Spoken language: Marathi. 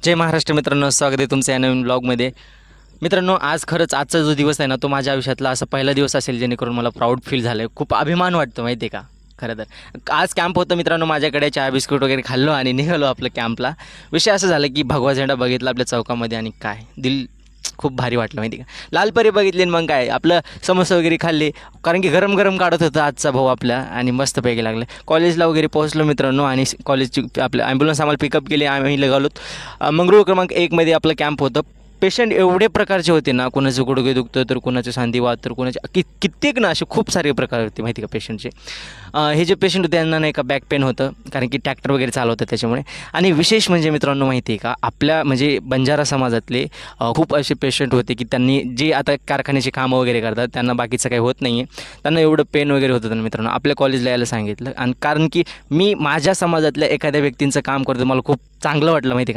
जय महाराष्ट्र मित्रांनो, स्वागत आहे तुमचं या नवीन ब्लॉगमध्ये. मित्रांनो, आज खरंच आजचा जो दिवस आहे ना, तो माझ्या आयुष्यातला असा पहिला दिवस असेल जेणेकरून मला प्राऊड फील झालं आहे. खूप अभिमान वाटतो माहिती आहे का. खरं तर आज कॅम्प होतं मित्रांनो, माझ्याकडे चहा बिस्कुट वगैरे खाल्लो आणि निघालो आपलं कॅम्पला. विषय असं झाला की भगवा झेंडा बघितला आपल्या चौकामध्ये आणि काय दिल खूप भारी वाटलं माहिती का. लाल परी बघितली आणि मग काय आपलं समोसा वगैरे खाल्ले, कारण की गरम गरम काढत होता आजचा भाऊ आपला आणि मस्तपैकी लागलं. कॉलेजला वगैरे पोहोचलो मित्रांनो आणि कॉलेजची आपलं ॲम्ब्युलन्स आम्हाला पिकअप केली, आम्ही निघालोत. मंगरूळ क्रमांक 1मध्ये आपलं कॅम्प होतं. पेशंट एवढे प्रकारचे होते ना, कोणाचं गुडघे दुखतं तर कोणाचं सांधीवात तर कोणाचे कित्येक ना, असे खूप सारे प्रकार होते माहिती का पेशंटचे. हे जे पेशंट होते त्यांना नाही का बॅक पेन होतं, कारण की ट्रॅक्टर वगैरे चालवतं त्याच्यामुळे. आणि विशेष म्हणजे मित्रांनो माहिती आहे का, आपल्या म्हणजे बंजारा समाजातले खूप असे पेशंट होते की त्यांनी जे आता कारखान्याची कामं वगैरे करतात त्यांना बाकीचं काही होत नाही आहे, त्यांना एवढं पेन वगैरे होतं त्यांना मित्रांनो आपल्या कॉलेजला यायला सांगितलं. आणि कारण की मी माझ्या समाजातल्या एखाद्या व्यक्तींचं काम करतो, मला खूप चांगलं वाटलं माहिती आहे का.